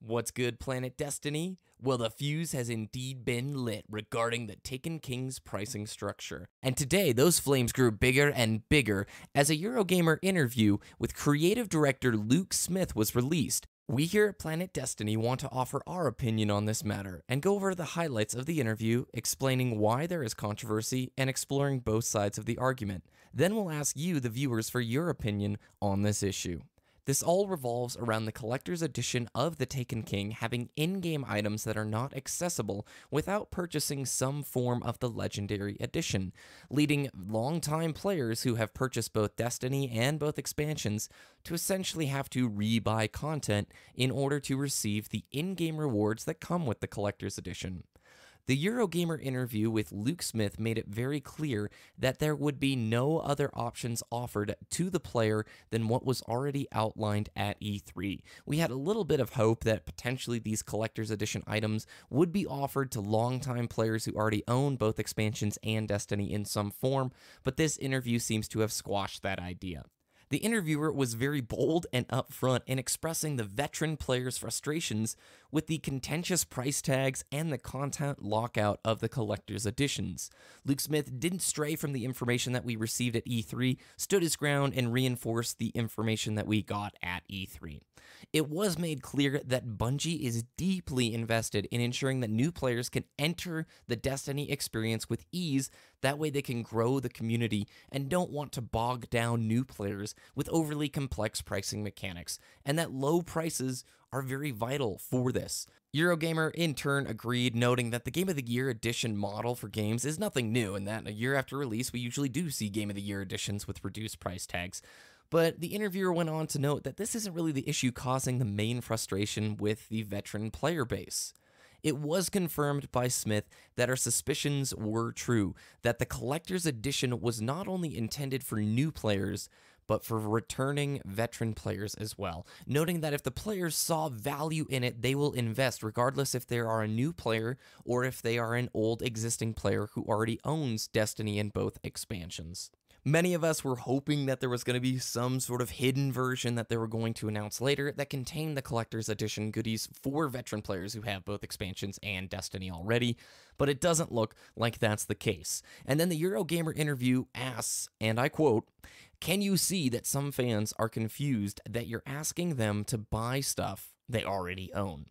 What's good, PlanetDestiny? Well, the fuse has indeed been lit regarding the Taken King's pricing structure. And today, those flames grew bigger and bigger as a Eurogamer interview with creative director Luke Smith was released. We here at PlanetDestiny want to offer our opinion on this matter and go over the highlights of the interview, explaining why there is controversy and exploring both sides of the argument. Then we'll ask you, the viewers, for your opinion on this issue. This all revolves around the collector's edition of the Taken King having in-game items that are not accessible without purchasing some form of the legendary edition, leading longtime players who have purchased both Destiny and both expansions to essentially have to rebuy content in order to receive the in-game rewards that come with the collector's edition. The Eurogamer interview with Luke Smith made it very clear that there would be no other options offered to the player than what was already outlined at E3. We had a little bit of hope that potentially these collector's edition items would be offered to longtime players who already own both expansions and Destiny in some form, but this interview seems to have squashed that idea. The interviewer was very bold and upfront in expressing the veteran players' frustrations with the contentious price tags and the content lockout of the collector's editions. Luke Smith didn't stray from the information that we received at E3, stood his ground, and reinforced the information that we got at E3. It was made clear that Bungie is deeply invested in ensuring that new players can enter the Destiny experience with ease. That way they can grow the community and don't want to bog down new players with overly complex pricing mechanics, and that low prices are very vital for this. Eurogamer in turn agreed, noting that the Game of the Year edition model for games is nothing new, and that a year after release we usually do see Game of the Year editions with reduced price tags. But the interviewer went on to note that this isn't really the issue causing the main frustration with the veteran player base. It was confirmed by Smith that our suspicions were true, that the collector's edition was not only intended for new players, but for returning veteran players as well, noting that if the players saw value in it, they will invest, regardless if they are a new player or if they are an old existing player who already owns Destiny in both expansions. Many of us were hoping that there was going to be some sort of hidden version that they were going to announce later that contained the collector's edition goodies for veteran players who have both expansions and Destiny already, but it doesn't look like that's the case. And then the Eurogamer interview asks, and I quote, "Can you see that some fans are confused that you're asking them to buy stuff they already own?"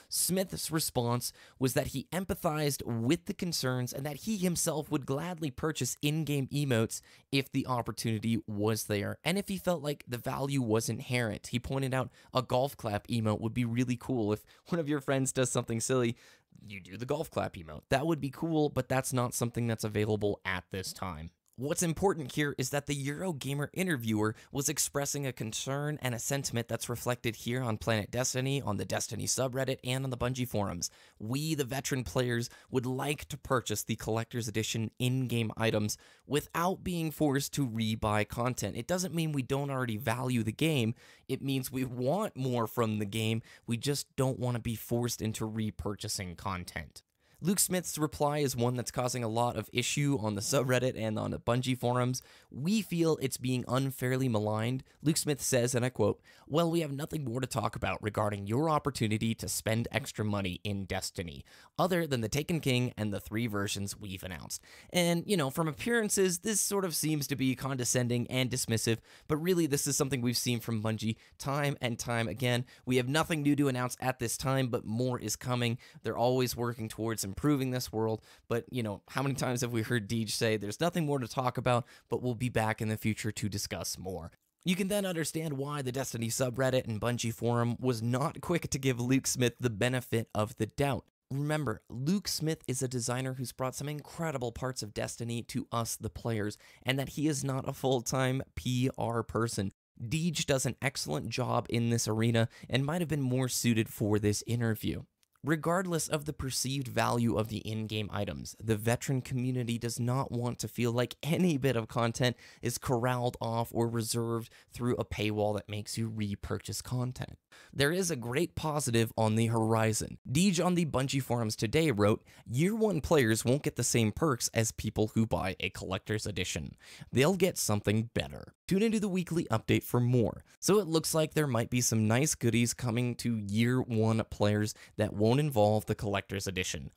Smith's response was that he empathized with the concerns and that he himself would gladly purchase in-game emotes if the opportunity was there, and if he felt like the value was inherent. He pointed out a golf clap emote would be really cool. If one of your friends does something silly, you do the golf clap emote. That would be cool, but that's not something that's available at this time. What's important here is that the Eurogamer interviewer was expressing a concern and a sentiment that's reflected here on PlanetDestiny, on the Destiny subreddit, and on the Bungie forums. We, the veteran players, would like to purchase the Collector's Edition in-game items without being forced to rebuy content. It doesn't mean we don't already value the game. It means we want more from the game. We just don't want to be forced into repurchasing content. Luke Smith's reply is one that's causing a lot of issue on the subreddit and on the Bungie forums. "We feel it's being unfairly maligned." Luke Smith says, and I quote, "Well, we have nothing more to talk about regarding your opportunity to spend extra money in Destiny, other than the Taken King and the 3 versions we've announced." And, from appearances, this sort of seems to be condescending and dismissive, but really this is something we've seen from Bungie time and time again. We have nothing new to announce at this time, but more is coming. They're always working towards improving this world, but how many times have we heard Deej say there's nothing more to talk about, but we'll be back in the future to discuss more. You can then understand why the Destiny subreddit and Bungie forum was not quick to give Luke Smith the benefit of the doubt. Remember, Luke Smith is a designer who's brought some incredible parts of Destiny to us, the players, and that he is not a full-time PR person. Deej does an excellent job in this arena and might have been more suited for this interview. Regardless of the perceived value of the in-game items, the veteran community does not want to feel like any bit of content is corralled off or reserved through a paywall that makes you repurchase content. There is a great positive on the horizon. Deej on the Bungie forums today wrote, "Year 1 players won't get the same perks as people who buy a collector's edition. They'll get something better." Tune into the weekly update for more. So it looks like there might be some nice goodies coming to Year 1 players that won't involve the collector's edition.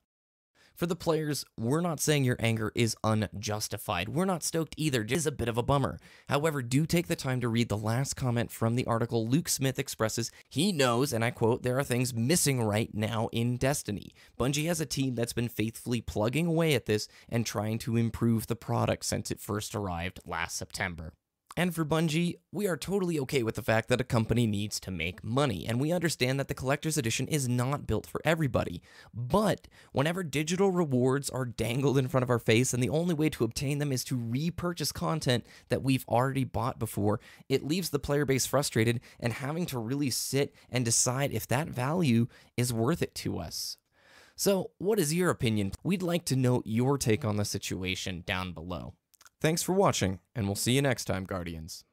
For the players, we're not saying your anger is unjustified. We're not stoked either. It is a bit of a bummer. However, do take the time to read the last comment from the article. Luke Smith expresses he knows, and I quote, "There are things missing right now in Destiny. Bungie has a team that's been faithfully plugging away at this and trying to improve the product since it first arrived last September." And for Bungie, we are totally okay with the fact that a company needs to make money, and we understand that the collector's edition is not built for everybody. But whenever digital rewards are dangled in front of our face and the only way to obtain them is to repurchase content that we've already bought before, it leaves the player base frustrated and having to really sit and decide if that value is worth it to us. So, what is your opinion? We'd like to know your take on the situation down below. Thanks for watching, and we'll see you next time, Guardians.